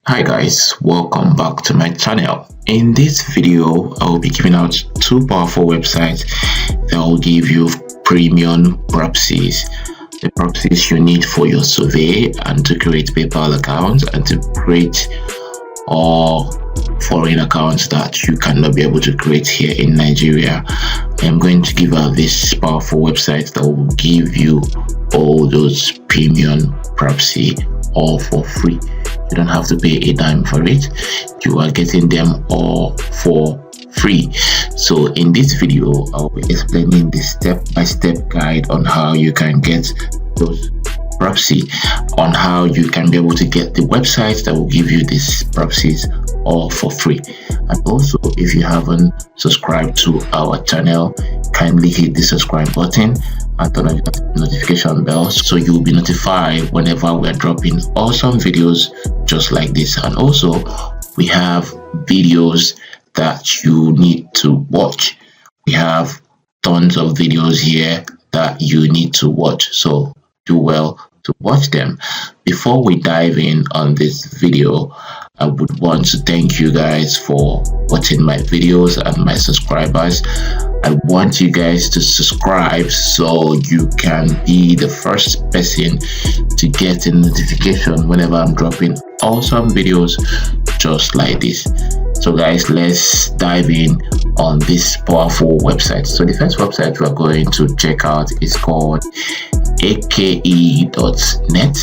Hi guys, welcome back to my channel. In this video, I will be giving out two powerful websites that will give you premium proxies. The proxies you need for your survey and to create PayPal accounts and to create all foreign accounts that you cannot be able to create here in Nigeria. I am going to give out this powerful website that will give you all those premium proxy all for free. You don't have to pay a dime for it. You are getting them all for free. So in this video, I'll be explaining the step-by-step guide on how you can get those proxy, on how you can be able to get the websites that will give you these proxies all for free. And also, if you haven't subscribed to our channel, kindly hit the subscribe button and turn on the notification bell so you will be notified whenever we're dropping awesome videos just like this. And also, we have videos that you need to watch. We have tons of videos here that you need to watch, so do well to watch them. Before we dive in on this video, I would want to thank you guys for watching my videos and my subscribers. I want you guys to subscribe so you can be the first person to get a notification whenever I'm dropping awesome videos just like this. So guys, let's dive in on this powerful website. So the first website we're going to check out is called ake.net.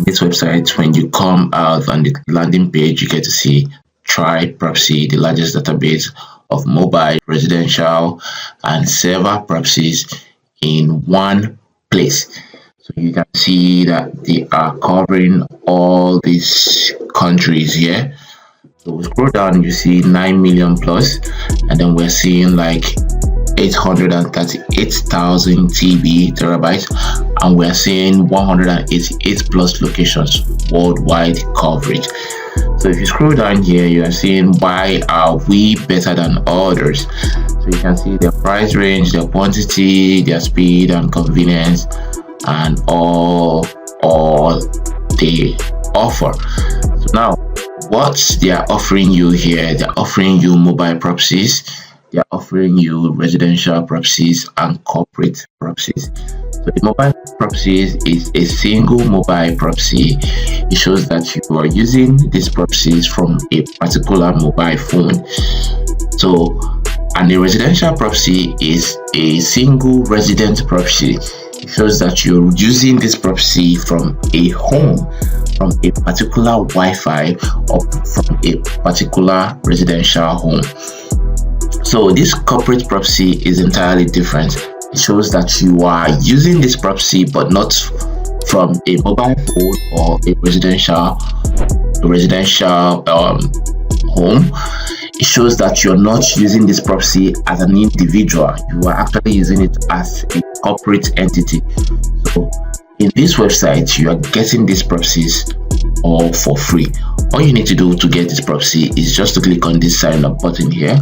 This website, when you come out on the landing page, you get to see Try Proxy, the largest database of mobile, residential, and server proxies in one place. So you can see that they are covering all these countries here. So we scroll down, you see 9 million plus, and then we're seeing like 838,000 terabytes, and we're seeing 188 plus locations worldwide coverage. So if you scroll down here, you are seeing why are we better than others. So you can see their price range, their quantity, their speed and convenience, and all they offer. So now, what they are offering you here, they're offering you mobile proxies, they're offering you residential proxies and corporate proxies. So the mobile proxies is a single mobile proxy. It shows that you are using these proxies from a particular mobile phone. So, and the residential proxy is a single resident proxy. It shows that you're using this proxy from a home, from a particular Wi-Fi, or from a particular residential home. So this corporate proxy is entirely different. It shows that you are using this proxy but not from a mobile phone or a residential home. It shows that you're not using this proxy as an individual. You are actually using it as a corporate entity. So in this website, you are getting these proxies all for free. All you need to do to get this proxy is just to click on this sign up button here.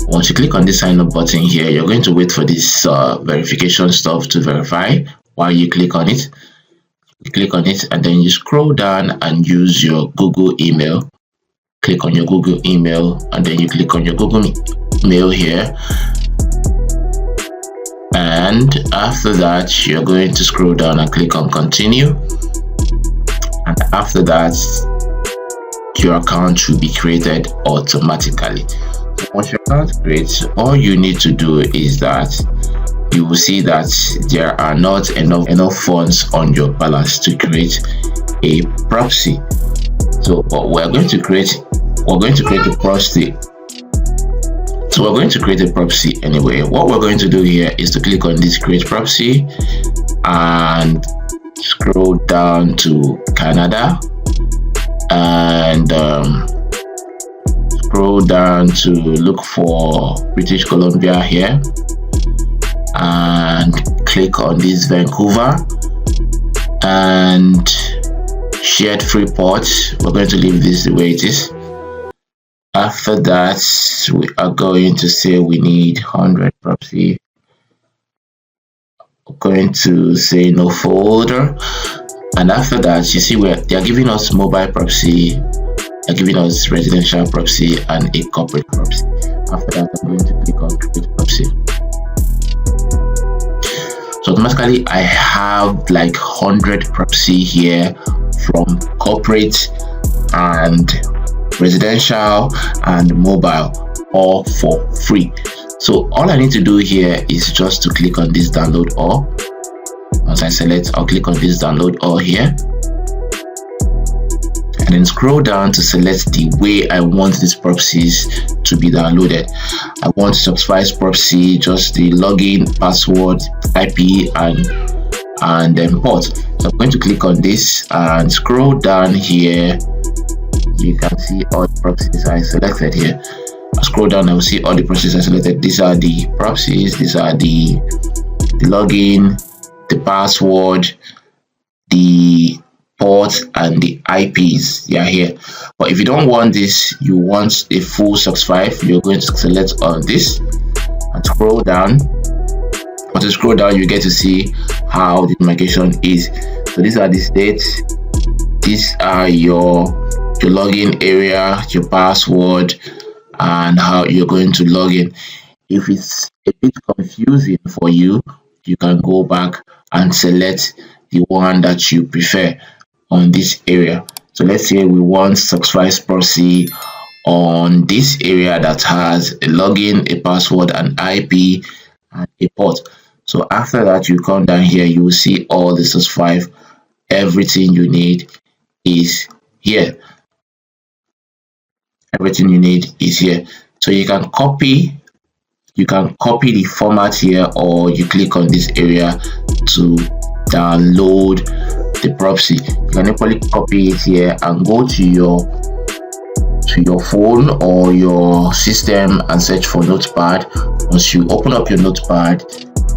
Once you click on this sign up button here, you're going to wait for this verification stuff to verify. While you click on it, and then you scroll down and use your Google email. Click on your Google email, and then you click on your Google mail here. And after that, you're going to scroll down and click on continue. And after that, your account should be created automatically. So once your account creates, all you need to do is that you will see that there are not enough funds on your balance to create a proxy. So what we're going to create a proxy. So we're going to create a proxy anyway. What we're going to do here is to click on this create proxy and scroll down to Canada and scroll down to look for British Columbia here and click on this Vancouver and shared free port. We're going to leave this the way it is. After that, we are going to say we need 100 proxy. We're going to say no folder. And after that, you see where they are giving us mobile proxy, they're giving us residential proxy and a corporate proxy. After that, I'm going to click on create proxy. So automatically I have like 100 proxy here from corporate and residential and mobile, all for free. So all I need to do here is just to click on this download all. Once I select, I'll click on this download all here, and then scroll down to select the way I want these proxies to be downloaded. I want Socks5 proxy, just the login, password, IP, and then port. So I'm going to click on this and scroll down here. You can see all the proxies I selected here. I scroll down, I will see all the proxies I selected. These are the proxies, these are the login, the password, the port, and the IPs. They are here. But if you don't want this, you want a full Socks5, you're going to select on this and scroll down. Once you scroll down, you get to see how the demarcation is. So these are the states, these are your login area, your password, and how you're going to log in. If it's a bit confusing for you, you can go back and select the one that you prefer on this area. So let's say we want Socks5 proxy on this area that has a login, a password, an IP, and a port. So after that, you come down here, you will see all the Socks5, everything you need is here. Everything you need is here. So you can copy the format here, or you click on this area to download the proxy. You can equally copy it here and go to your phone or your system and search for Notepad. Once you open up your Notepad,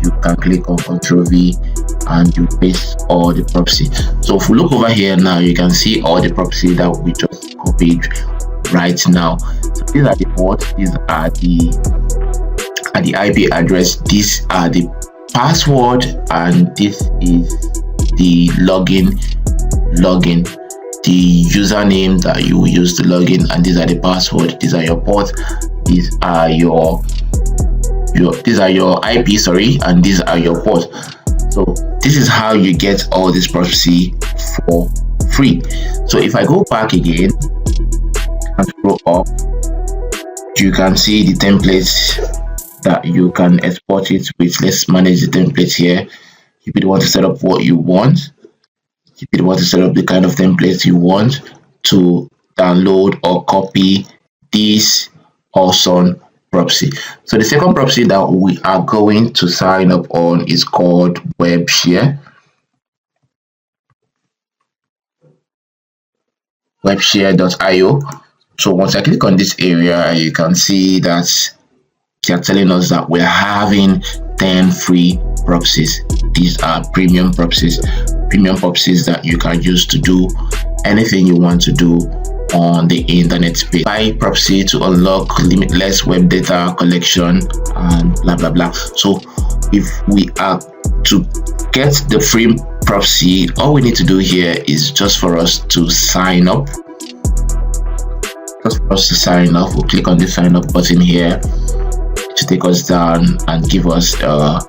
you can click on Ctrl V and you paste all the proxy. So if we look over here now, you can see all the proxy that we just copied right now. So these are the ports, these are the IP address, these are the password, and this is the login, the username that you will use to log in, and these are the password, these are your ports, these are your IP, sorry, and these are your ports. So this is how you get all this proxy for free. So if I go back again and scroll up, you can see the templates that you can export it with. Let's manage the templates here. If you want to set up what you want, if you want to set up the kind of templates you want to download or copy this awesome proxy. So the second proxy that we are going to sign up on is called WebShare. WebShare.io. So once I click on this area, you can see that they're telling us that we're having 10 free proxies. These are premium proxies that you can use to do anything you want to do on the internet space. Buy proxy to unlock limitless web data collection and blah blah blah. So if we are to get the free proxy, all we need to do here is just for us to sign up. We'll click on the sign up button here to take us down and give us a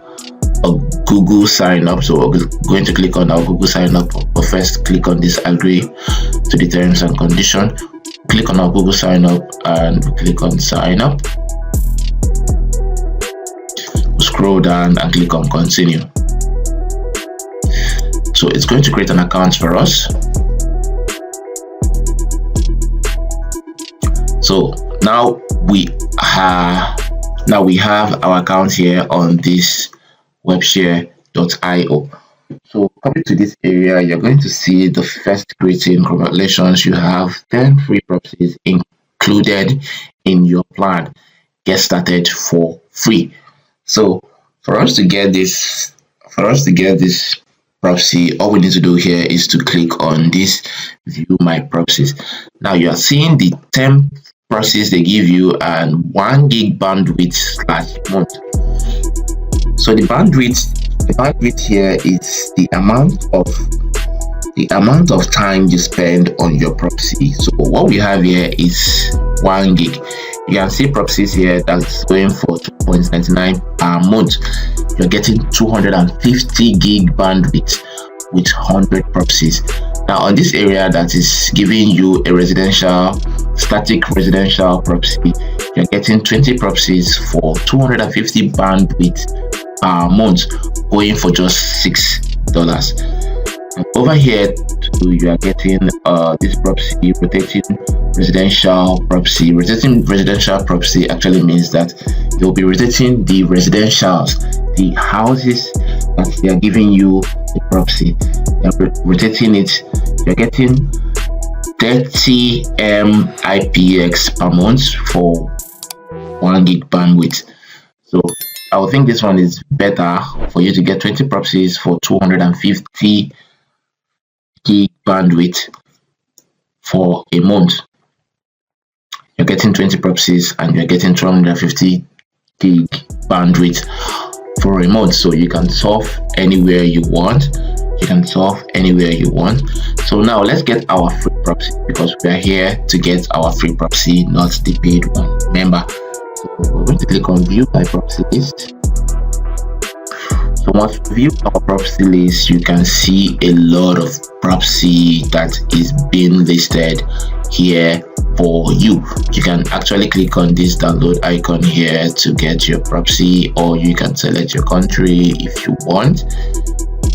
Google sign up. So we're going to click on our Google sign up, but first click on this agree to the terms and condition. Click on our Google sign up and click on sign up. Scroll down and click on continue. So it's going to create an account for us. So now we have our account here on this WebShare.io. So coming to this area, you're going to see the first greeting. Congratulations, you have 10 free proxies included in your plan. Get started for free. So for us to get this proxy, all we need to do here is to click on this view my proxies. Now you are seeing the 10 proxies they give you and 1 gig bandwidth / month. So the bandwidth here is the amount of the amount of time you spend on your proxy. So what we have here is 1 gig. You can see proxies here that's going for 2.99 per month. You're getting 250 gig bandwidth with 100 proxies. Now on this area that is giving you a static residential proxy, you're getting 20 proxies for 250 bandwidth per month, going for just $6. And over here too, you are getting this proxy, rotating residential proxy. Rotating residential proxy actually means that you'll be rotating the residentials, the houses that they are giving you the proxy. You're rotating it. You're getting 30 IPX per month for 1 gig bandwidth. So I would think this one is better for you to get 20 proxies for 250 gig bandwidth for a month. You're getting 20 proxies and you're getting 250 gig bandwidth for a month. So you can surf anywhere you want. So now let's get our free proxy, because we are here to get our free proxy, not the paid one. Remember, so we're going to click on view my proxy list. So once you view our proxy list, you can see a lot of proxy that is being listed here for you. You can actually click on this download icon here to get your proxy, or you can select your country if you want.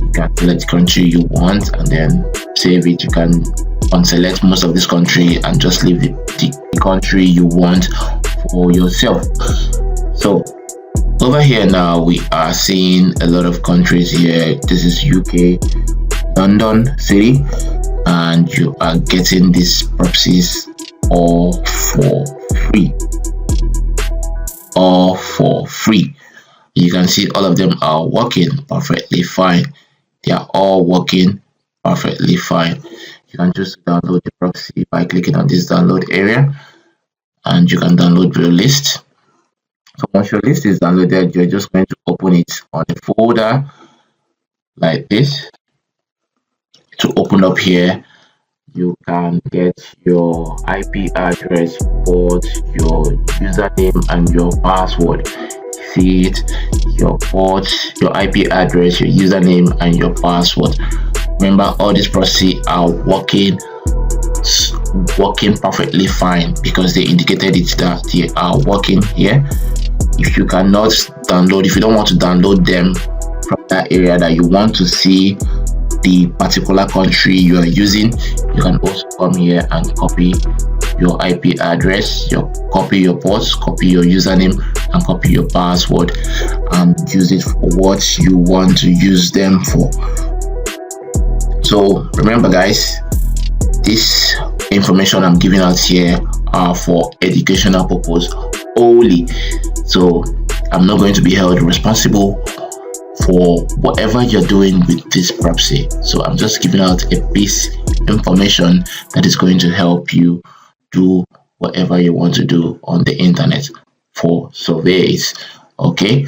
You can select the country you want and then save it. You can unselect most of this country and just leave the country you want for yourself. So over here now we are seeing a lot of countries here. This is UK, London City, and you are getting these proxies all for free. You can see all of them are working perfectly fine. They are all working perfectly fine. You can just download the proxy by clicking on this download area, and you can download your list. So once your list is downloaded, you're just going to open it on a folder like this. To open up here, you can get your IP address, port, your username and your password. See it, your port, your IP address, your username and your password. Remember, all these proxies are working perfectly fine because they indicated it that they are working here. If you don't want to download them from that area, that you want to see the particular country you are using, you can also come here and copy your IP address, copy your ports, copy your username and copy your password, and use it for what you want to use them for. So remember guys, this information I'm giving out here are for educational purpose only. So I'm not going to be held responsible for whatever you're doing with this proxy. So I'm just giving out a piece information that is going to help you do whatever you want to do on the internet for surveys. Okay,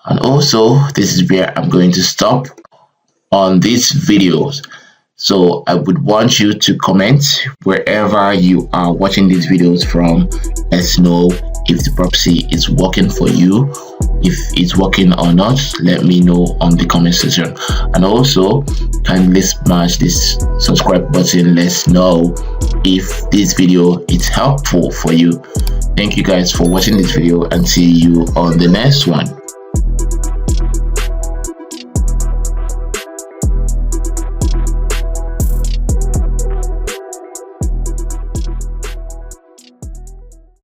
and also this is where I'm going to stop on these videos. So I would want you to comment wherever you are watching these videos from. Let's know if the proxy is working for you. If it's working or not, let me know on the comment section. And also kindly smash this subscribe button. Let's know if this video is helpful for you. Thank you guys for watching this video, and see you on the next one.